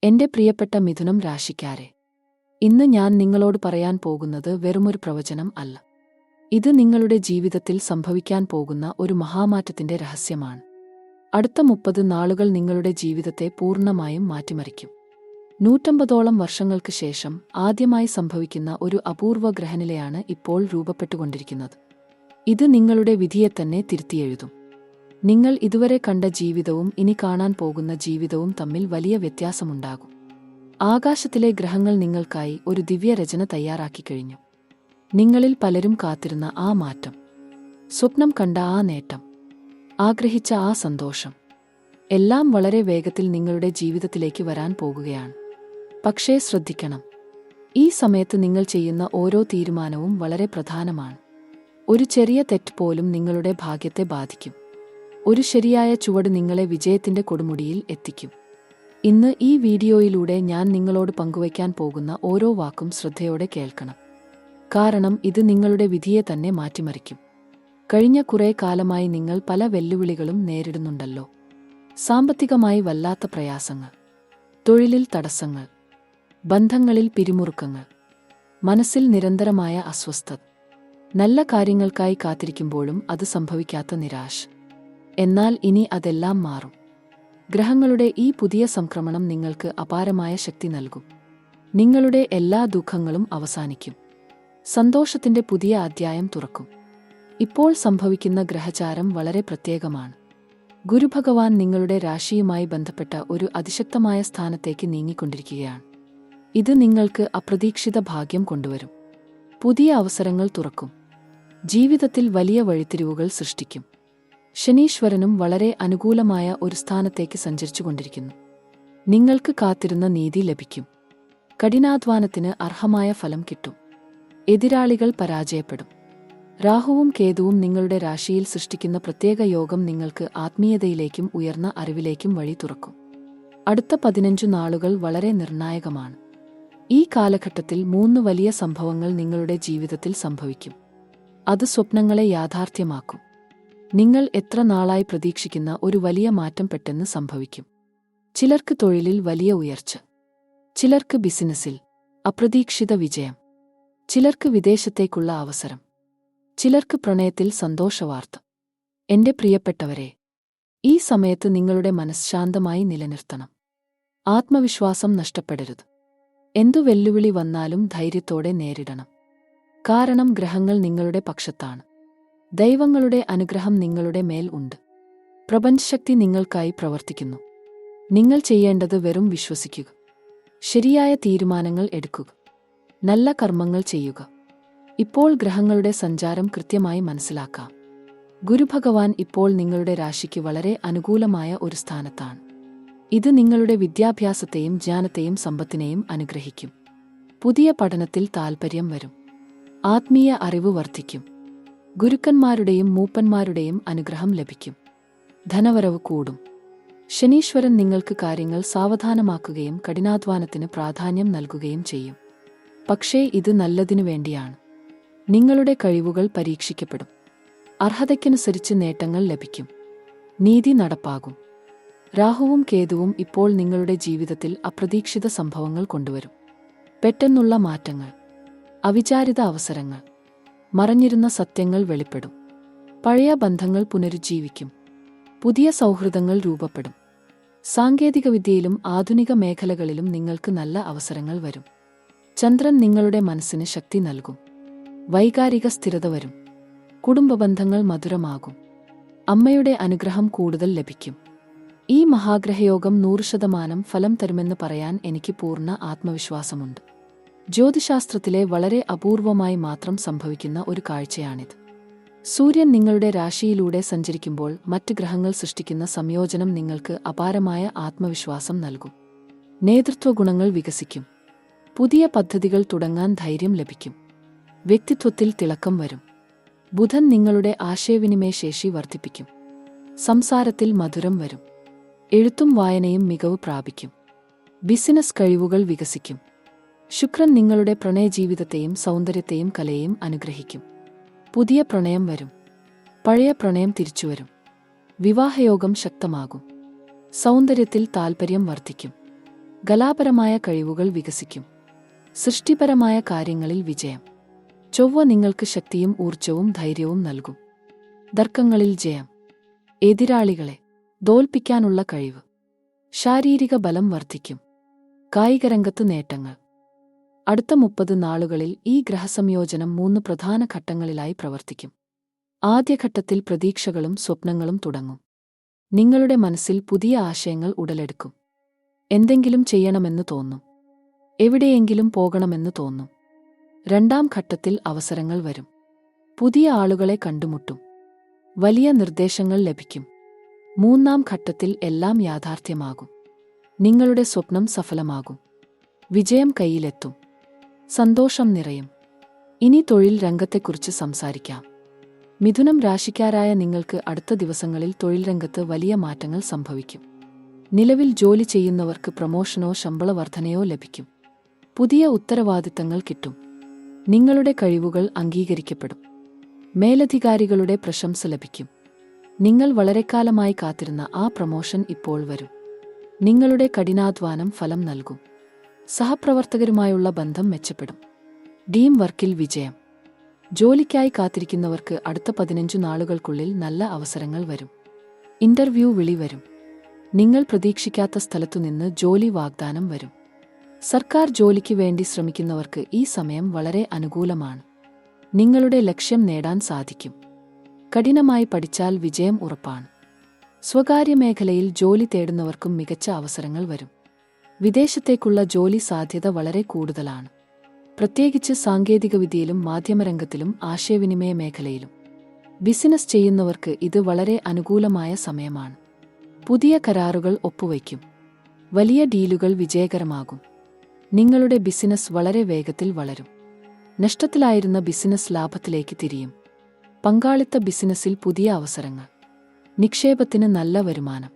എന്റെ പ്രിയപ്പെട്ട മിഥുനം രാശിക്കാരെ, ഇന്ന് ഞാൻ നിങ്ങളോട് പറയാൻ പോകുന്നത് വെറുമൊരു പ്രവചനം അല്ല. ഇത് നിങ്ങളുടെ ജീവിതത്തിൽ സംഭവിക്കാൻ പോകുന്ന ഒരു മഹാമാറ്റത്തിന്റെ രഹസ്യമാണ്. അടുത്ത 30 നാളുകൾ നിങ്ങളുടെ ജീവിതത്തെ പൂർണ്ണമായും മാറ്റിമറിക്കും. 150ഓളം വർഷങ്ങൾക്ക് ശേഷം ആദ്യമായി സംഭവിക്കുന്ന ഒരു അപൂർവ ഗ്രഹനിലയാണ് ഇപ്പോൾ രൂപപ്പെട്ടുകൊണ്ടിരിക്കുന്നത്. ഇത് നിങ്ങളുടെ വിധിയെത്തന്നെ തിരുത്തിയെഴുതും. നിങ്ങൾ ഇതുവരെ കണ്ട ജീവിതവും ഇനി കാണാൻ പോകുന്ന ജീവിതവും തമ്മിൽ വലിയ വ്യത്യാസമുണ്ടാകും. ആകാശത്തിലെ ഗ്രഹങ്ങൾ നിങ്ങൾക്കായി ഒരു ദിവ്യരചന തയ്യാറാക്കിക്കഴിഞ്ഞു. നിങ്ങളിൽ പലരും കാത്തിരുന്ന ആ മാറ്റം, സ്വപ്നം കണ്ട ആ നേട്ടം, ആഗ്രഹിച്ച ആ സന്തോഷം എല്ലാം വളരെ വേഗത്തിൽ നിങ്ങളുടെ ജീവിതത്തിലേക്ക് വരാൻ പോകുകയാണ്. പക്ഷേ ശ്രദ്ധിക്കണം, ഈ സമയത്ത് നിങ്ങൾ ചെയ്യുന്ന ഓരോ തീരുമാനവും വളരെ പ്രധാനമാണ്. ഒരു ചെറിയ തെറ്റ് പോലും നിങ്ങളുടെ ഭാഗ്യത്തെ ബാധിക്കും. ഒരു ശരിയായ ചുവട് നിങ്ങളെ വിജയത്തിന്റെ കൊടുമുടിയിൽ എത്തിക്കും. ഇന്ന് ഈ വീഡിയോയിലൂടെ ഞാൻ നിങ്ങളോട് പങ്കുവയ്ക്കാൻ പോകുന്ന ഓരോ വാക്കും ശ്രദ്ധയോടെ കേൾക്കണം. കാരണം ഇത് നിങ്ങളുടെ വിധിയെ തന്നെ മാറ്റിമറിക്കും. കഴിഞ്ഞ കുറേ കാലമായി നിങ്ങൾ പല വെല്ലുവിളികളും നേരിടുന്നുണ്ടല്ലോ. സാമ്പത്തികമായി വല്ലാത്ത പ്രയാസങ്ങൾ, തൊഴിലിൽ തടസ്സങ്ങൾ, ബന്ധങ്ങളിൽ പിരിമുറുക്കങ്ങൾ, മനസ്സിൽ നിരന്തരമായ അസ്വസ്ഥത, നല്ല കാര്യങ്ങൾക്കായി കാത്തിരിക്കുമ്പോഴും അത് സംഭവിക്കാത്ത നിരാശ. എന്നാൽ ഇനി അതെല്ലാം മാറും. ഗ്രഹങ്ങളുടെ ഈ പുതിയ സംക്രമണം നിങ്ങൾക്ക് അപാരമായ ശക്തി നൽകും. നിങ്ങളുടെ എല്ലാ ദുഃഖങ്ങളും അവസാനിക്കും. സന്തോഷത്തിന്റെ പുതിയ അധ്യായം തുറക്കും. ഇപ്പോൾ സംഭവിക്കുന്ന ഗ്രഹചാരം വളരെ പ്രത്യേകമാണ്. ഗുരുഭഗവാൻ നിങ്ങളുടെ രാശിയുമായി ബന്ധപ്പെട്ട ഒരു അതിശക്തമായ സ്ഥാനത്തേക്ക് നീങ്ങിക്കൊണ്ടിരിക്കുകയാണ്. ഇത് നിങ്ങൾക്ക് അപ്രതീക്ഷിത ഭാഗ്യം കൊണ്ടുവരും. പുതിയ അവസരങ്ങൾ തുറക്കും. ജീവിതത്തിൽ വലിയ വഴിത്തിരിവുകൾ സൃഷ്ടിക്കും. ശനീശ്വരനും വളരെ അനുകൂലമായ ഒരു സ്ഥാനത്തേക്ക് സഞ്ചരിച്ചുകൊണ്ടിരിക്കുന്നു. നിങ്ങൾക്ക് കാത്തിരുന്ന നീതി ലഭിക്കും. കഠിനാധ്വാനത്തിന് അർഹമായ ഫലം കിട്ടും. എതിരാളികൾ പരാജയപ്പെടും. രാഹുവും കേതുവും നിങ്ങളുടെ രാശിയിൽ സൃഷ്ടിക്കുന്ന പ്രത്യേക യോഗം നിങ്ങൾക്ക് ആത്മീയതയിലേക്കും ഉയർന്ന അറിവിലേക്കും വഴി തുറക്കും. അടുത്ത 15 നാളുകൾ വളരെ നിർണായകമാണ്. ഈ കാലഘട്ടത്തിൽ 3 വലിയ സംഭവങ്ങൾ നിങ്ങളുടെ ജീവിതത്തിൽ സംഭവിക്കും. അത് സ്വപ്നങ്ങളെ യാഥാർത്ഥ്യമാക്കും. നിങ്ങൾ എത്ര നാളായി പ്രതീക്ഷിക്കുന്ന ഒരു വലിയ മാറ്റം പെട്ടെന്ന് സംഭവിക്കും. ചിലർക്ക് തൊഴിലിൽ വലിയ ഉയർച്ച, ചിലർക്ക് ബിസിനസ്സിൽ അപ്രതീക്ഷിത വിജയം, ചിലർക്ക് വിദേശത്തേക്കുള്ള അവസരം, ചിലർക്ക് പ്രണയത്തിൽ സന്തോഷവാർത്ത. എന്റെ പ്രിയപ്പെട്ടവരെ, ഈ സമയത്ത് നിങ്ങളുടെ മനസ്സ് ശാന്തമായി നിലനിർത്തണം. ആത്മവിശ്വാസം നഷ്ടപ്പെടരുത്. എന്തു വെല്ലുവിളി വന്നാലും ധൈര്യത്തോടെ നേരിടണം. കാരണം ഗ്രഹങ്ങൾ നിങ്ങളുടെ പക്ഷത്താണ്. ദൈവങ്ങളുടെ അനുഗ്രഹം നിങ്ങളുടെ മേൽ ഉണ്ട്. പ്രപഞ്ചശക്തി നിങ്ങൾക്കായി പ്രവർത്തിക്കുന്നു. നിങ്ങൾ ചെയ്യേണ്ടത് വെറും വിശ്വസിക്കുക, ശരിയായ തീരുമാനങ്ങൾ എടുക്കുക, നല്ല കർമ്മങ്ങൾ ചെയ്യുക. ഇപ്പോൾ ഗ്രഹങ്ങളുടെ സഞ്ചാരം കൃത്യമായി മനസ്സിലാക്കാം. ഗുരുഭഗവാൻ ഇപ്പോൾ നിങ്ങളുടെ രാശിക്ക് വളരെ അനുകൂലമായ ഒരു സ്ഥാനത്താണ്. ഇത് നിങ്ങളുടെ വിദ്യാഭ്യാസത്തെയും ജ്ഞാനത്തെയും സമ്പത്തിനെയും അനുഗ്രഹിക്കും. പുതിയ പഠനത്തിൽ താൽപര്യം വരും. ആത്മീയ അറിവ് വർദ്ധിക്കും. ഗുരുക്കന്മാരുടെയും മൂപ്പന്മാരുടെയും അനുഗ്രഹം ലഭിക്കും. ധനവരവ് കൂടും. ശനീശ്വരൻ നിങ്ങൾക്ക് കാര്യങ്ങൾ സാവധാനമാക്കുകയും കഠിനാധ്വാനത്തിന് പ്രാധാന്യം നൽകുകയും ചെയ്യും. പക്ഷേ ഇത് നല്ലതിനു വേണ്ടിയാണ്. നിങ്ങളുടെ കഴിവുകൾ പരീക്ഷിക്കപ്പെടും. അർഹതയ്ക്കനുസരിച്ച് നേട്ടങ്ങൾ ലഭിക്കും. നീതി നടപ്പാകും. രാഹുവും കേതുവും ഇപ്പോൾ നിങ്ങളുടെ ജീവിതത്തിൽ അപ്രതീക്ഷിത സംഭവങ്ങൾ കൊണ്ടുവരും. പെട്ടെന്നുള്ള മാറ്റങ്ങൾ, അവിചാരിത അവസരങ്ങൾ, മറഞ്ഞിരുന്ന സത്യങ്ങൾ വെളിപ്പെടും. പഴയ ബന്ധങ്ങൾ പുനരുജ്ജീവിക്കും. പുതിയ സൗഹൃദങ്ങൾ രൂപപ്പെടും. സാങ്കേതികവിദ്യയിലും ആധുനിക മേഖലകളിലും നിങ്ങൾക്ക് നല്ല അവസരങ്ങൾ വരും. ചന്ദ്രൻ നിങ്ങളുടെ മനസ്സിന് ശക്തി നൽകും. വൈകാരിക സ്ഥിരത വരും. കുടുംബബന്ധങ്ങൾ മധുരമാകും. അമ്മയുടെ അനുഗ്രഹം കൂടുതൽ ലഭിക്കും. ഈ മഹാഗ്രഹയോഗം 100% ഫലം തരുമെന്ന് പറയാൻ എനിക്ക് പൂർണ്ണ ആത്മവിശ്വാസമുണ്ട്. ജ്യോതിശാസ്ത്രത്തിലെ വളരെ അപൂർവമായി മാത്രം സംഭവിക്കുന്ന ഒരു കാഴ്ചയാണിത്. സൂര്യൻ നിങ്ങളുടെ രാശിയിലൂടെ സഞ്ചരിക്കുമ്പോൾ മറ്റ് ഗ്രഹങ്ങൾ സൃഷ്ടിക്കുന്ന സംയോജനം നിങ്ങൾക്ക് അപാരമായ ആത്മവിശ്വാസം നൽകും. നേതൃത്വ ഗുണങ്ങൾ വികസിക്കും. പുതിയ പദ്ധതികൾ തുടങ്ങാൻ ധൈര്യം ലഭിക്കും. വ്യക്തിത്വത്തിൽ തിളക്കം വരും. ബുധൻ നിങ്ങളുടെ ആശയവിനിമയ ശേഷി വർദ്ധിപ്പിക്കും. സംസാരത്തിൽ മധുരം വരും. എഴുത്തും വായനയും മികവ് പ്രാപിക്കും. ബിസിനസ് കഴിവുകൾ വികസിക്കും. ശുക്രൻ നിങ്ങളുടെ പ്രണയജീവിതത്തെയും സൗന്ദര്യത്തെയും കലയെയും അനുഗ്രഹിക്കും. പുതിയ പ്രണയം വരും. പഴയ പ്രണയം തിരിച്ചുവരും. വിവാഹയോഗം ശക്തമാകും. സൗന്ദര്യത്തിൽ താൽപര്യം വർദ്ധിക്കും. കലാപരമായ കഴിവുകൾ വികസിക്കും. സൃഷ്ടിപരമായ കാര്യങ്ങളിൽ വിജയം. ചൊവ്വ നിങ്ങൾക്ക് ശക്തിയും ഊർജവും ധൈര്യവും നൽകും. തർക്കങ്ങളിൽ ജയം. എതിരാളികളെ തോൽപ്പിക്കാനുള്ള കഴിവ്. ശാരീരിക ബലം വർദ്ധിക്കും. കായികരംഗത്ത് നേട്ടങ്ങൾ. അടുത്ത 30 നാളുകളിൽ ഈ ഗ്രഹസംയോജനം 3 പ്രധാന ഘട്ടങ്ങളിലായി പ്രവർത്തിക്കും. ആദ്യഘട്ടത്തിൽ പ്രതീക്ഷകളും സ്വപ്നങ്ങളും തുടങ്ങും. നിങ്ങളുടെ മനസ്സിൽ പുതിയ ആശയങ്ങൾ ഉടലെടുക്കും. എന്തെങ്കിലും ചെയ്യണമെന്ന് തോന്നും. എവിടെയെങ്കിലും പോകണമെന്ന് തോന്നും. രണ്ടാം ഘട്ടത്തിൽ അവസരങ്ങൾ വരും. പുതിയ ആളുകളെ കണ്ടുമുട്ടും. വലിയ നിർദ്ദേശങ്ങൾ ലഭിക്കും. മൂന്നാം ഘട്ടത്തിൽ എല്ലാം യാഥാർത്ഥ്യമാകും. നിങ്ങളുടെ സ്വപ്നം സഫലമാകും. വിജയം കയ്യിലെത്തും. സന്തോഷം നിറയും. ഇനി തൊഴിൽ രംഗത്തെക്കുറിച്ച് സംസാരിക്കാം. മിഥുനം രാശിക്കാരായ നിങ്ങൾക്ക് അടുത്ത ദിവസങ്ങളിൽ തൊഴിൽ രംഗത്ത് വലിയ മാറ്റങ്ങൾ സംഭവിക്കും. നിലവിൽ ജോലി ചെയ്യുന്നവർക്ക് പ്രമോഷനോ ശമ്പള വർധനയോ ലഭിക്കും. പുതിയ ഉത്തരവാദിത്തങ്ങൾ കിട്ടും. നിങ്ങളുടെ കഴിവുകൾ അംഗീകരിക്കപ്പെടും. മേലധികാരികളുടെ പ്രശംസ ലഭിക്കും. നിങ്ങൾ വളരെക്കാലമായി കാത്തിരുന്ന ആ പ്രമോഷൻ ഇപ്പോൾ വരും. നിങ്ങളുടെ കഠിനാധ്വാനം ഫലം നൽകും. സഹപ്രവർത്തകരുമായുള്ള ബന്ധം മെച്ചപ്പെടും. ടീം വർക്കിൽ വിജയം. ജോലിക്കായി കാത്തിരിക്കുന്നവർക്ക് അടുത്ത 15 നാളുകൾക്കുള്ളിൽ നല്ല അവസരങ്ങൾ വരും. ഇന്റർവ്യൂ വിളി വരും. നിങ്ങൾ പ്രതീക്ഷിക്കാത്ത സ്ഥലത്തുനിന്ന് ജോലി വാഗ്ദാനം വരും. സർക്കാർ ജോലിക്ക് വേണ്ടി ശ്രമിക്കുന്നവർക്ക് ഈ സമയം വളരെ അനുകൂലമാണ്. നിങ്ങളുടെ ലക്ഷ്യം നേടാൻ സാധിക്കും. കഠിനമായി പഠിച്ചാൽ വിജയം ഉറപ്പാണ്. സ്വകാര്യ മേഖലയിൽ ജോലി തേടുന്നവർക്കും മികച്ച അവസരങ്ങൾ വരും. വിദേശത്തേക്കുള്ള ജോലി സാധ്യത വളരെ കൂടുതലാണ്. പ്രത്യേകിച്ച് സാങ്കേതികവിദ്യയിലും മാധ്യമരംഗത്തിലും ആശയവിനിമയ മേഖലയിലും. ബിസിനസ് ചെയ്യുന്നവർക്ക് ഇത് വളരെ അനുകൂലമായ സമയമാണ്. പുതിയ കരാറുകൾ ഒപ്പുവയ്ക്കും. വലിയ ഡീലുകൾ വിജയകരമാകും. നിങ്ങളുടെ ബിസിനസ് വളരെ വേഗത്തിൽ വളരും. നഷ്ടത്തിലായിരുന്ന ബിസിനസ് ലാഭത്തിലേക്ക് തിരിയും. പങ്കാളിത്ത ബിസിനസ്സിൽ പുതിയ അവസരങ്ങൾ. നിക്ഷേപത്തിന് നല്ല വരുമാനം.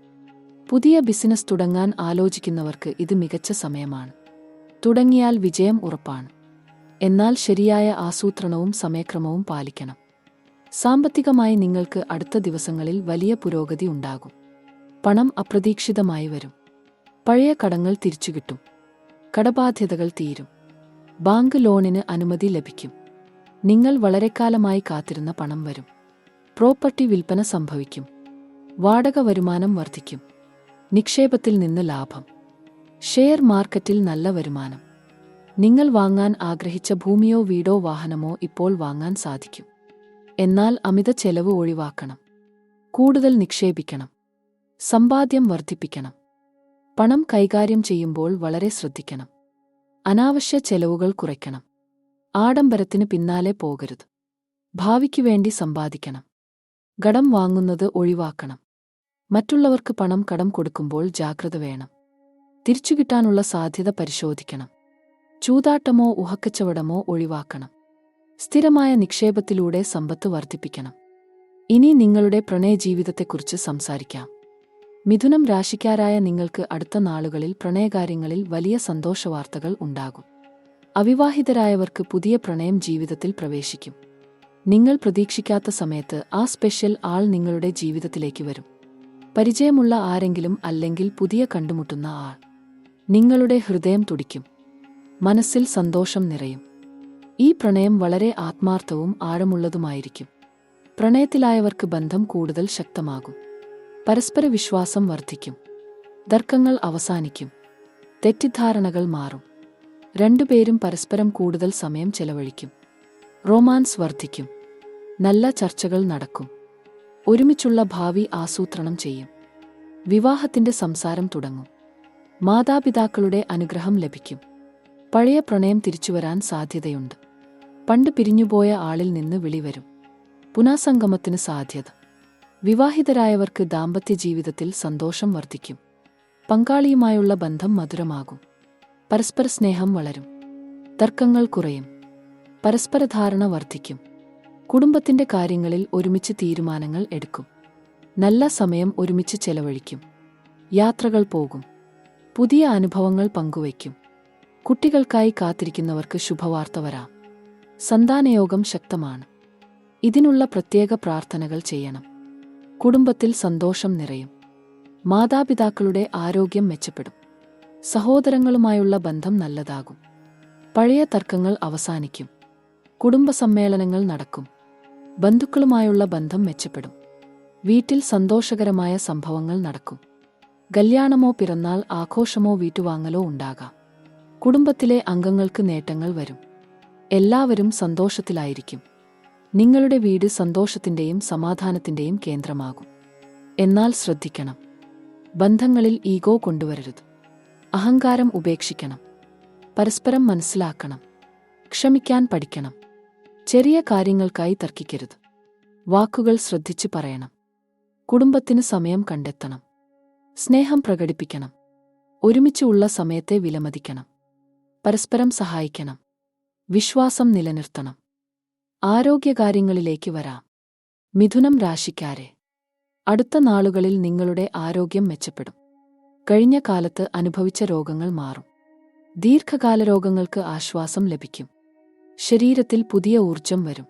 പുതിയ ബിസിനസ് തുടങ്ങാൻ ആലോചിക്കുന്നവർക്ക് ഇത് മികച്ച സമയമാണ്. തുടങ്ങിയാൽ വിജയം ഉറപ്പാണ്. എന്നാൽ ശരിയായ ആസൂത്രണവും സമയക്രമവും പാലിക്കണം. സാമ്പത്തികമായി നിങ്ങൾക്ക് അടുത്ത ദിവസങ്ങളിൽ വലിയ പുരോഗതി ഉണ്ടാകും. പണം അപ്രതീക്ഷിതമായി വരും. പഴയ കടങ്ങൾ തിരിച്ചുകിട്ടും. കടബാധ്യതകൾ തീരും. ബാങ്ക് ലോണിന് അനുമതി ലഭിക്കും. നിങ്ങൾ വളരെക്കാലമായി കാത്തിരുന്ന പണം വരും. പ്രോപ്പർട്ടി വിൽപ്പന സംഭവിക്കും. വാടക വരുമാനം വർദ്ധിക്കും. നിക്ഷേപത്തിൽ നിന്ന് ലാഭം. ഷെയർ മാർക്കറ്റിൽ നല്ല വരുമാനം. നിങ്ങൾ വാങ്ങാൻ ആഗ്രഹിച്ച ഭൂമിയോ വീടോ വാഹനമോ ഇപ്പോൾ വാങ്ങാൻ സാധിക്കും. എന്നാൽ അമിത ചെലവ് ഒഴിവാക്കണം. കൂടുതൽ നിക്ഷേപിക്കണം. സമ്പാദ്യം വർദ്ധിപ്പിക്കണം. പണം കൈകാര്യം ചെയ്യുമ്പോൾ വളരെ ശ്രദ്ധിക്കണം. അനാവശ്യ ചെലവുകൾ കുറയ്ക്കണം. ആഡംബരത്തിന് പിന്നാലെ പോകരുത്. ഭാവിക്കു വേണ്ടി സമ്പാദിക്കണം. കടം വാങ്ങുന്നത് ഒഴിവാക്കണം. മറ്റുള്ളവർക്ക് പണം കടം കൊടുക്കുമ്പോൾ ജാഗ്രത വേണം. തിരിച്ചുകിട്ടാനുള്ള സാധ്യത പരിശോധിക്കണം. ചൂതാട്ടമോ ഊഹക്കച്ചവടമോ ഒഴിവാക്കണം. സ്ഥിരമായ നിക്ഷേപത്തിലൂടെ സമ്പത്ത് വർദ്ധിപ്പിക്കണം. ഇനി നിങ്ങളുടെ പ്രണയജീവിതത്തെക്കുറിച്ച് സംസാരിക്കാം. മിഥുനം രാശിക്കാരായ നിങ്ങൾക്ക് അടുത്ത നാളുകളിൽ പ്രണയകാര്യങ്ങളിൽ വലിയ സന്തോഷവാർത്തകൾ ഉണ്ടാകും. അവിവാഹിതരായവർക്ക് പുതിയ പ്രണയം ജീവിതത്തിൽ പ്രവേശിക്കും. നിങ്ങൾ പ്രതീക്ഷിക്കാത്ത സമയത്ത് ആ സ്പെഷ്യൽ ആൾ നിങ്ങളുടെ ജീവിതത്തിലേക്ക് വരും. പരിചയമുള്ള ആരെങ്കിലും അല്ലെങ്കിൽ പുതിയ കണ്ടുമുട്ടുന്ന ആൾ. നിങ്ങളുടെ ഹൃദയം തുടിക്കും. മനസ്സിൽ സന്തോഷം നിറയും. ഈ പ്രണയം വളരെ ആത്മാർത്ഥവും ആഴമുള്ളതുമായിരിക്കും. പ്രണയത്തിലായവർക്ക് ബന്ധം കൂടുതൽ ശക്തമാകും. പരസ്പര വിശ്വാസം വർദ്ധിക്കും. തർക്കങ്ങൾ അവസാനിക്കും. തെറ്റിദ്ധാരണകൾ മാറും. രണ്ടുപേരും പരസ്പരം കൂടുതൽ സമയം ചെലവഴിക്കും. റൊമാൻസ് വർദ്ധിക്കും. നല്ല ചർച്ചകൾ നടക്കും. ഒരുമിച്ചുള്ള ഭാവി ആസൂത്രണം ചെയ്യും. വിവാഹത്തിന്റെ സംസാരം തുടങ്ങും. മാതാപിതാക്കളുടെ അനുഗ്രഹം ലഭിക്കും. പഴയ പ്രണയം തിരിച്ചുവരാൻ സാധ്യതയുണ്ട്. പണ്ട് പിരിഞ്ഞുപോയ ആളിൽ നിന്ന് വിളിവരും. പുനഃസംഗമത്തിന് സാധ്യത. വിവാഹിതരായവർക്ക് ദാമ്പത്യ ജീവിതത്തിൽ സന്തോഷം വർദ്ധിക്കും. പങ്കാളിയുമായുള്ള ബന്ധം മധുരമാകും. പരസ്പര സ്നേഹം വളരും. തർക്കങ്ങൾ കുറയും. പരസ്പര ധാരണ വർദ്ധിക്കും. കുടുംബത്തിന്റെ കാര്യങ്ങളിൽ ഒരുമിച്ച് തീരുമാനങ്ങൾ എടുക്കും. നല്ല സമയം ഒരുമിച്ച് ചെലവഴിക്കും. യാത്രകൾ പോകും. പുതിയ അനുഭവങ്ങൾ പങ്കുവയ്ക്കും. കുട്ടികൾക്കായി കാത്തിരിക്കുന്നവർക്ക് ശുഭവാർത്ത വരാം. സന്താനയോഗം ശക്തമാണ്. ഇതിനുള്ള പ്രത്യേക പ്രാർത്ഥനകൾ ചെയ്യണം. കുടുംബത്തിൽ സന്തോഷം നിറയും. മാതാപിതാക്കളുടെ ആരോഗ്യം മെച്ചപ്പെടും. സഹോദരങ്ങളുമായുള്ള ബന്ധം നല്ലതാകും. പഴയ തർക്കങ്ങൾ അവസാനിക്കും. കുടുംബസമ്മേളനങ്ങൾ നടക്കും. ബന്ധുക്കളുമായുള്ള ബന്ധം മെച്ചപ്പെടും. വീട്ടിൽ സന്തോഷകരമായ സംഭവങ്ങൾ നടക്കും. കല്യാണമോ പിറന്നാൾ ആഘോഷമോ വീട്ടുവാങ്ങലോ ഉണ്ടാകാം. കുടുംബത്തിലെ അംഗങ്ങൾക്ക് നേട്ടങ്ങൾ വരും. എല്ലാവരും സന്തോഷത്തിലായിരിക്കും. നിങ്ങളുടെ വീട് സന്തോഷത്തിന്റെയും സമാധാനത്തിന്റെയും കേന്ദ്രമാകും. എന്നാൽ ശ്രദ്ധിക്കണം, ബന്ധങ്ങളിൽ ഈഗോ കൊണ്ടുവരരുത്. അഹങ്കാരം ഉപേക്ഷിക്കണം. പരസ്പരം മനസ്സിലാക്കണം. ക്ഷമിക്കാൻ പഠിക്കണം. ചെറിയ കാര്യങ്ങൾക്കായി തർക്കിക്കരുത്. വാക്കുകൾ ശ്രദ്ധിച്ചു പറയണം. കുടുംബത്തിന് സമയം കണ്ടെത്തണം. സ്നേഹം പ്രകടിപ്പിക്കണം. ഒരുമിച്ചുള്ള സമയത്തെ വിലമതിക്കണം. പരസ്പരം സഹായിക്കണം. വിശ്വാസം നിലനിർത്തണം. ആരോഗ്യകാര്യങ്ങളിലേക്ക് വരാം. മിഥുനം രാശിക്കാരെ, അടുത്ത നാളുകളിൽ നിങ്ങളുടെ ആരോഗ്യം മെച്ചപ്പെടും. കഴിഞ്ഞ കാലത്ത് അനുഭവിച്ച രോഗങ്ങൾ മാറും. ദീർഘകാല രോഗങ്ങൾക്ക് ആശ്വാസം ലഭിക്കും. ശരീരത്തിൽ പുതിയ ഊർജം വരും.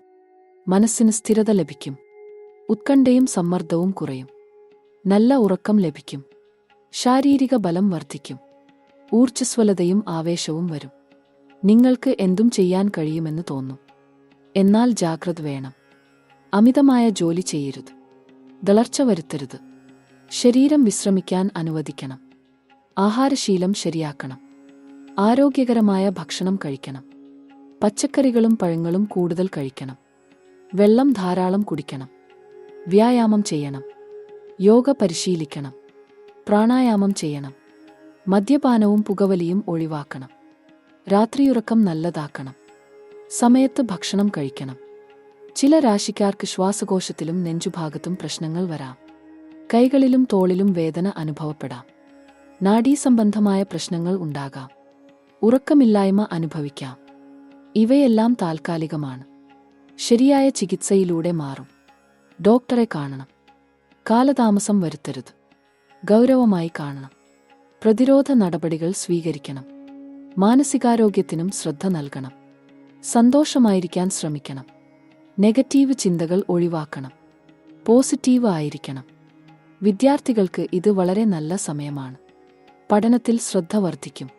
മനസ്സിന് സ്ഥിരത ലഭിക്കും. ഉത്കണ്ഠയും സമ്മർദ്ദവും കുറയും. നല്ല ഉറക്കം ലഭിക്കും. ശാരീരിക ബലം വർദ്ധിക്കും. ഊർജ്ജസ്വലതയും ആവേശവും വരും. നിങ്ങൾക്ക് എന്തും ചെയ്യാൻ കഴിയുമെന്ന് തോന്നും. എന്നാൽ ജാഗ്രത വേണം. അമിതമായ ജോലി ചെയ്യരുത്. തളർച്ച വരുത്തരുത്. ശരീരം വിശ്രമിക്കാൻ അനുവദിക്കണം. ആഹാരശീലം ശരിയാക്കണം. ആരോഗ്യകരമായ ഭക്ഷണം കഴിക്കണം. പച്ചക്കറികളും പഴങ്ങളും കൂടുതൽ കഴിക്കണം. വെള്ളം ധാരാളം കുടിക്കണം. വ്യായാമം ചെയ്യണം. യോഗ പരിശീലിക്കണം. പ്രാണായാമം ചെയ്യണം. മദ്യപാനവും പുകവലിയും ഒഴിവാക്കണം. രാത്രിയുറക്കം നല്ലതാക്കണം. സമയത്ത് ഭക്ഷണം കഴിക്കണം. ചില രാശിക്കാർക്ക് ശ്വാസകോശത്തിലും നെഞ്ചുഭാഗത്തും പ്രശ്നങ്ങൾ വരാം. കൈകളിലും തോളിലും വേദന അനുഭവപ്പെടാം. നാഡീസംബന്ധമായ പ്രശ്നങ്ങൾ ഉണ്ടാകാം. ഉറക്കമില്ലായ്മ അനുഭവിക്കാം. ഇവയെല്ലാം താൽക്കാലികമാണ്. ശരിയായ ചികിത്സയിലൂടെ മാറും. ഡോക്ടറെ കാണണം. കാലതാമസം വരുത്തരുത്. ഗൗരവമായി കാണണം. പ്രതിരോധ നടപടികൾ സ്വീകരിക്കണം. മാനസികാരോഗ്യത്തിനും ശ്രദ്ധ നൽകണം. സന്തോഷമായിരിക്കാൻ ശ്രമിക്കണം. നെഗറ്റീവ് ചിന്തകൾ ഒഴിവാക്കണം. പോസിറ്റീവ് ആയിരിക്കണം. വിദ്യാർത്ഥികൾക്ക് ഇത് വളരെ നല്ല സമയമാണ്. പഠനത്തിൽ ശ്രദ്ധ വർദ്ധിക്കും.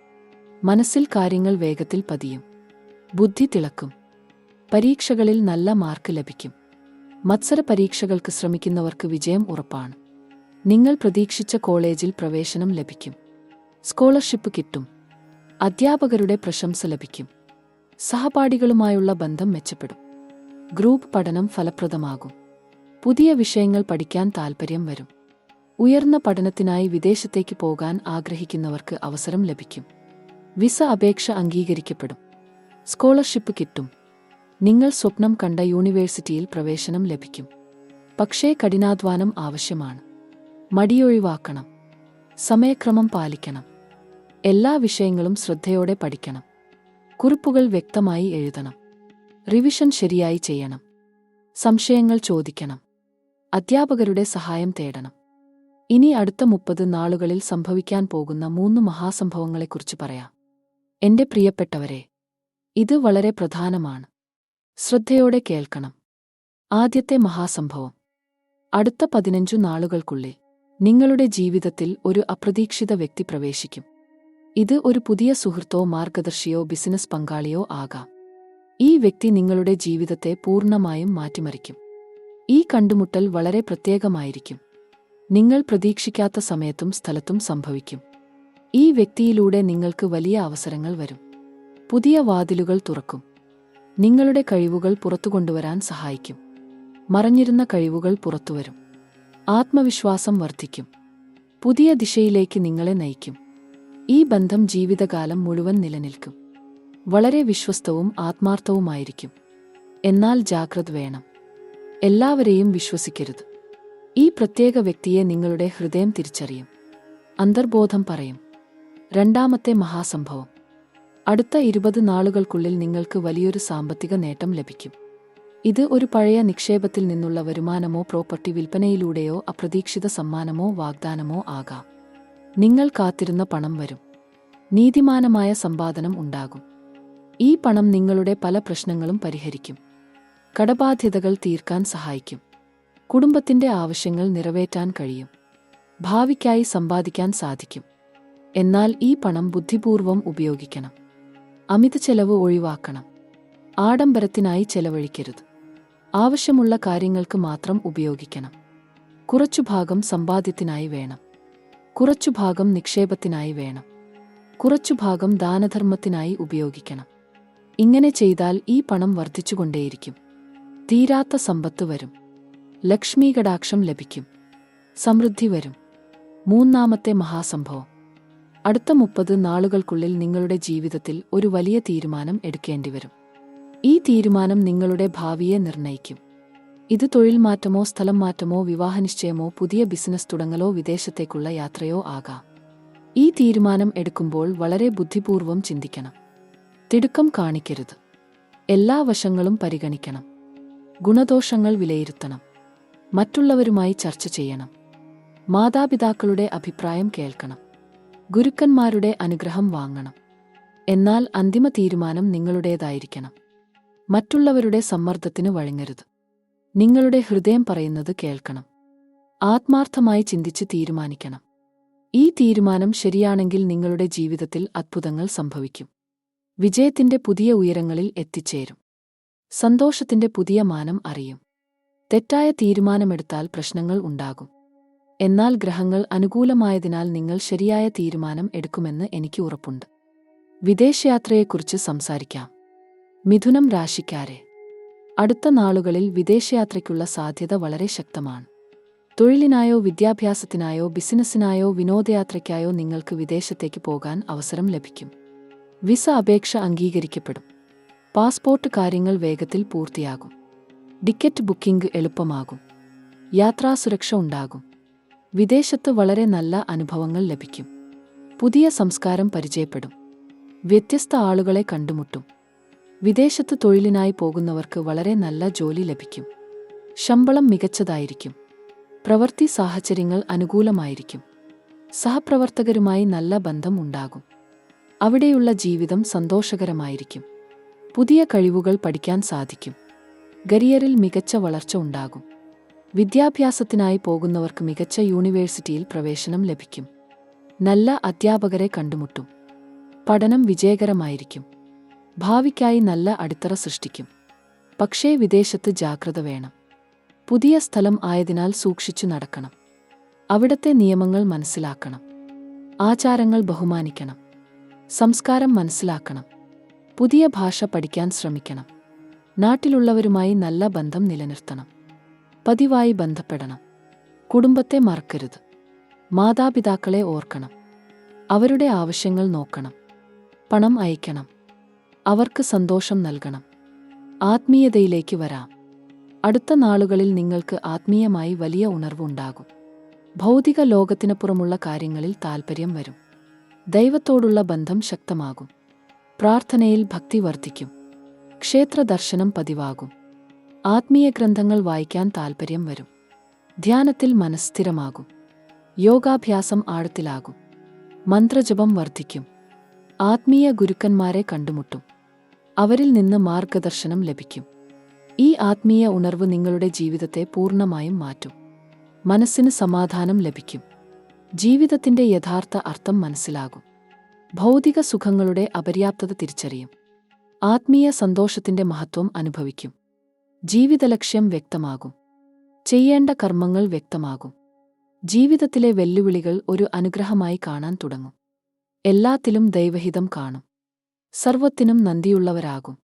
മനസ്സിൽ കാര്യങ്ങൾ വേഗത്തിൽ പതിയും. ബുദ്ധി തിളക്കും. പരീക്ഷകളിൽ നല്ല മാർക്ക് ലഭിക്കും. മത്സര പരീക്ഷകൾക്ക് ശ്രമിക്കുന്നവർക്ക് വിജയം ഉറപ്പാണ്. നിങ്ങൾ പ്രതീക്ഷിച്ച കോളേജിൽ പ്രവേശനം ലഭിക്കും. സ്കോളർഷിപ്പ് കിട്ടും. അധ്യാപകരുടെ പ്രശംസ ലഭിക്കും. സഹപാഠികളുമായുള്ള ബന്ധം മെച്ചപ്പെടും. ഗ്രൂപ്പ് പഠനം ഫലപ്രദമാകും. പുതിയ വിഷയങ്ങൾ പഠിക്കാൻ താൽപ്പര്യം വരും. ഉയർന്ന പഠനത്തിനായി വിദേശത്തേക്ക് പോകാൻ ആഗ്രഹിക്കുന്നവർക്ക് അവസരം ലഭിക്കും. വിസ അപേക്ഷ അംഗീകരിക്കപ്പെടും. സ്കോളർഷിപ്പ് കിട്ടും. നിങ്ങൾ സ്വപ്നം കണ്ട യൂണിവേഴ്സിറ്റിയിൽ പ്രവേശനം ലഭിക്കും. പക്ഷേ കഠിനാധ്വാനം ആവശ്യമാണ്. മടിയൊഴിവാക്കണം. സമയക്രമം പാലിക്കണം. എല്ലാ വിഷയങ്ങളും ശ്രദ്ധയോടെ പഠിക്കണം. കുറിപ്പുകൾ വ്യക്തമായി എഴുതണം. റിവിഷൻ ശരിയായി ചെയ്യണം. സംശയങ്ങൾ ചോദിക്കണം. അധ്യാപകരുടെ സഹായം തേടണം. ഇനി അടുത്ത 30 നാളുകളിൽ സംഭവിക്കാൻ പോകുന്ന 3 മഹാസംഭവങ്ങളെക്കുറിച്ച് പറയാം. എന്റെ പ്രിയപ്പെട്ടവരെ, ഇത് വളരെ പ്രധാനമാണ്. ശ്രദ്ധയോടെ കേൾക്കണം. ആദ്യത്തെ മഹാസംഭവം. അടുത്ത 15 നാളുകൾക്കുള്ളിൽ നിങ്ങളുടെ ജീവിതത്തിൽ ഒരു അപ്രതീക്ഷിത വ്യക്തി പ്രവേശിക്കും. ഇത് ഒരു പുതിയ സുഹൃത്തോ മാർഗദർശിയോ ബിസിനസ് പങ്കാളിയോ ആകാം. ഈ വ്യക്തി നിങ്ങളുടെ ജീവിതത്തെ പൂർണ്ണമായും മാറ്റിമറിക്കും. ഈ കണ്ടുമുട്ടൽ വളരെ പ്രത്യേകമായിരിക്കും. നിങ്ങൾ പ്രതീക്ഷിക്കാത്ത സമയത്തും സ്ഥലത്തും സംഭവിക്കും. ഈ വ്യക്തിയിലൂടെ നിങ്ങൾക്ക് വലിയ അവസരങ്ങൾ വരും. പുതിയ വാതിലുകൾ തുറക്കും. നിങ്ങളുടെ കഴിവുകൾ പുറത്തുകൊണ്ടുവരാൻ സഹായിക്കും. മറഞ്ഞിരുന്ന കഴിവുകൾ പുറത്തുവരും. ആത്മവിശ്വാസം വർദ്ധിക്കും. പുതിയ ദിശയിലേക്ക് നിങ്ങളെ നയിക്കും. ഈ ബന്ധം ജീവിതകാലം മുഴുവൻ നിലനിൽക്കും. വളരെ വിശ്വസ്തവും ആത്മാർത്ഥവുമായിരിക്കും. എന്നാൽ ജാഗ്രത വേണം. എല്ലാവരെയും വിശ്വസിക്കരുത്. ഈ പ്രത്യേക വ്യക്തിയെ നിങ്ങളുടെ ഹൃദയം തിരിച്ചറിയും. അന്തർബോധം പറയും. രണ്ടാമത്തെ മഹാസംഭവം. അടുത്ത 20 നാളുകൾക്കുള്ളിൽ നിങ്ങൾക്ക് വലിയൊരു സാമ്പത്തിക നേട്ടം ലഭിക്കും. ഇത് ഒരു പഴയ നിക്ഷേപത്തിൽ നിന്നുള്ള വരുമാനമോ പ്രോപ്പർട്ടി വിൽപ്പനയിലൂടെയോ അപ്രതീക്ഷിത സമ്മാനമോ വാഗ്ദാനമോ ആകാം. നിങ്ങൾ കാത്തിരുന്ന പണം വരും. നീതിമാനമായ സമ്പാദനം ഉണ്ടാകും. ഈ പണം നിങ്ങളുടെ പല പ്രശ്നങ്ങളും പരിഹരിക്കും. കടബാധ്യതകൾ തീർക്കാൻ സഹായിക്കും. കുടുംബത്തിന്റെ ആവശ്യങ്ങൾ നിറവേറ്റാൻ കഴിയും. ഭാവിക്കായി സമ്പാദിക്കാൻ സാധിക്കും. എന്നാൽ ഈ പണം ബുദ്ധിപൂർവം ഉപയോഗിക്കണം. അമിത ചെലവ് ഒഴിവാക്കണം. ആഡംബരത്തിനായി ചെലവഴിക്കരുത്. ആവശ്യമുള്ള കാര്യങ്ങൾക്ക് മാത്രം ഉപയോഗിക്കണം. കുറച്ചുഭാഗം സമ്പാദ്യത്തിനായി വേണം. കുറച്ചുഭാഗം നിക്ഷേപത്തിനായി വേണം. കുറച്ചുഭാഗം ദാനധർമ്മത്തിനായി ഉപയോഗിക്കണം. ഇങ്ങനെ ചെയ്താൽ ഈ പണം വർദ്ധിച്ചുകൊണ്ടേയിരിക്കും. തീരാത്ത സമ്പത്ത് വരും. ലക്ഷ്മി കടാക്ഷം ലഭിക്കും. സമൃദ്ധി വരും. മൂന്നാമത്തെ മഹാസംഭവം. അടുത്ത 30 നാളുകൾക്കുള്ളിൽ നിങ്ങളുടെ ജീവിതത്തിൽ ഒരു വലിയ തീരുമാനം എടുക്കേണ്ടിവരും. ഈ തീരുമാനം നിങ്ങളുടെ ഭാവിയെ നിർണ്ണയിക്കും. ഇത് തൊഴിൽ മാറ്റമോ സ്ഥലം മാറ്റമോ വിവാഹനിശ്ചയമോ പുതിയ ബിസിനസ് തുടങ്ങലോ വിദേശത്തേക്കുള്ള യാത്രയോ ആകാം. ഈ തീരുമാനം എടുക്കുമ്പോൾ വളരെ ബുദ്ധിപൂർവം ചിന്തിക്കണം. തിടുക്കം കാണിക്കരുത്. എല്ലാ വശങ്ങളും പരിഗണിക്കണം. ഗുണദോഷങ്ങൾ വിലയിരുത്തണം. മറ്റുള്ളവരുമായി ചർച്ച ചെയ്യണം. മാതാപിതാക്കളുടെ അഭിപ്രായം കേൾക്കണം. ഗുരുക്കന്മാരുടെ അനുഗ്രഹം വാങ്ങണം. എന്നാൽ അന്തിമ തീരുമാനം നിങ്ങളുടേതായിരിക്കണം. മറ്റുള്ളവരുടെ സമ്മർദ്ദത്തിന് വഴങ്ങരുത്. നിങ്ങളുടെ ഹൃദയം പറയുന്നത് കേൾക്കണം. ആത്മാർത്ഥമായി ചിന്തിച്ച് തീരുമാനിക്കണം. ഈ തീരുമാനം ശരിയാണെങ്കിൽ നിങ്ങളുടെ ജീവിതത്തിൽ അത്ഭുതങ്ങൾ സംഭവിക്കും. വിജയത്തിന്റെ പുതിയ ഉയരങ്ങളിൽ എത്തിച്ചേരും. സന്തോഷത്തിന്റെ പുതിയ മാനം അറിയും. തെറ്റായ തീരുമാനമെടുത്താൽ പ്രശ്നങ്ങൾ ഉണ്ടാകും. എന്നാൽ ഗ്രഹങ്ങൾ അനുകൂലമായതിനാൽ നിങ്ങൾ ശരിയായ തീരുമാനം എടുക്കുമെന്ന് എനിക്ക് ഉറപ്പുണ്ട്. വിദേശയാത്രയെക്കുറിച്ച് സംസാരിക്കാം. മിഥുനം രാശിക്കാരെ, അടുത്ത നാളുകളിൽ വിദേശയാത്രയ്ക്കുള്ള സാധ്യത വളരെ ശക്തമാണ്. തൊഴിലിനായോ വിദ്യാഭ്യാസത്തിനായോ ബിസിനസ്സിനായോ വിനോദയാത്രയ്ക്കായോ നിങ്ങൾക്ക് വിദേശത്തേക്ക് പോകാൻ അവസരം ലഭിക്കും. വിസ അപേക്ഷ അംഗീകരിക്കപ്പെടും. പാസ്പോർട്ട് കാര്യങ്ങൾ വേഗത്തിൽ പൂർത്തിയാകും. ടിക്കറ്റ് ബുക്കിംഗ് എളുപ്പമാകും. യാത്രാസുരക്ഷ ഉണ്ടാകും. വിദേശത്ത് വളരെ നല്ല അനുഭവങ്ങൾ ലഭിക്കും. പുതിയ സംസ്കാരം പരിചയപ്പെടും. വ്യത്യസ്ത ആളുകളെ കണ്ടുമുട്ടും. വിദേശത്ത് തൊഴിലിനായി പോകുന്നവർക്ക് വളരെ നല്ല ജോലി ലഭിക്കും. ശമ്പളം മികച്ചതായിരിക്കും. പ്രവൃത്തി സാഹചര്യങ്ങൾ അനുകൂലമായിരിക്കും. സഹപ്രവർത്തകരുമായി നല്ല ബന്ധം ഉണ്ടാകും. അവിടെയുള്ള ജീവിതം സന്തോഷകരമായിരിക്കും. പുതിയ കഴിവുകൾ പഠിക്കാൻ സാധിക്കും. കരിയറിൽ മികച്ച വളർച്ച ഉണ്ടാകും. വിദ്യാഭ്യാസത്തിനായി പോകുന്നവർക്ക് മികച്ച യൂണിവേഴ്സിറ്റിയിൽ പ്രവേശനം ലഭിക്കും. നല്ല അധ്യാപകരെ കണ്ടുമുട്ടും. പഠനം വിജയകരമായിരിക്കും. ഭാവിക്കായി നല്ല അടിത്തറ സൃഷ്ടിക്കും. പക്ഷേ വിദേശത്ത് ജാഗ്രത വേണം. പുതിയ സ്ഥലം ആയതിനാൽ സൂക്ഷിച്ചു നടക്കണം. അവിടത്തെ നിയമങ്ങൾ മനസ്സിലാക്കണം. ആചാരങ്ങൾ ബഹുമാനിക്കണം. സംസ്കാരം മനസ്സിലാക്കണം. പുതിയ ഭാഷ പഠിക്കാൻ ശ്രമിക്കണം. നാട്ടിലുള്ളവരുമായി നല്ല ബന്ധം നിലനിർത്തണം. പതിവായി ബന്ധപ്പെടണം. കുടുംബത്തെ മറക്കരുത്. മാതാപിതാക്കളെ ഓർക്കണം. അവരുടെ ആവശ്യങ്ങൾ നോക്കണം. പണം അയക്കണം. അവർക്ക് സന്തോഷം നൽകണം. ആത്മീയതയിലേക്ക് വരാം. അടുത്ത നാളുകളിൽ നിങ്ങൾക്ക് ആത്മീയമായി വലിയ ഉണർവുണ്ടാകും. ഭൗതിക ലോകത്തിനപ്പുറമുള്ള കാര്യങ്ങളിൽ താൽപ്പര്യം വരും. ദൈവത്തോടുള്ള ബന്ധം ശക്തമാകും. പ്രാർത്ഥനയിൽ ഭക്തി വർദ്ധിക്കും. ക്ഷേത്ര ദർശനം പതിവാകും. ആത്മീയ ഗ്രന്ഥങ്ങൾ വായിക്കാൻ താൽപ്പര്യം വരും. ധ്യാനത്തിൽ മനഃസ്ഥിരമാകും. യോഗാഭ്യാസം ആഴത്തിലാകും. മന്ത്രജപം വർദ്ധിക്കും. ആത്മീയ ഗുരുക്കന്മാരെ കണ്ടുമുട്ടും. അവരിൽ നിന്ന് മാർഗദർശനം ലഭിക്കും. ഈ ആത്മീയ ഉണർവ് നിങ്ങളുടെ ജീവിതത്തെ പൂർണ്ണമായും മാറ്റും. മനസ്സിന് സമാധാനം ലഭിക്കും. ജീവിതത്തിന്റെ യഥാർത്ഥ അർത്ഥം മനസ്സിലാകും. ഭൗതിക സുഖങ്ങളുടെ അപര്യാപ്തത തിരിച്ചറിയും. ആത്മീയ സന്തോഷത്തിന്റെ മഹത്വം അനുഭവിക്കും. ജീവിതലക്ഷ്യം വ്യക്തമാകും. ചെയ്യേണ്ട കർമ്മങ്ങൾ വ്യക്തമാകും. ജീവിതത്തിലെ വെല്ലുവിളികൾ ഒരു അനുഗ്രഹമായി കാണാൻ തുടങ്ങും. എല്ലാത്തിലും ദൈവഹിതം കാണും. സർവത്തിനും നന്ദിയുള്ളവരാകും.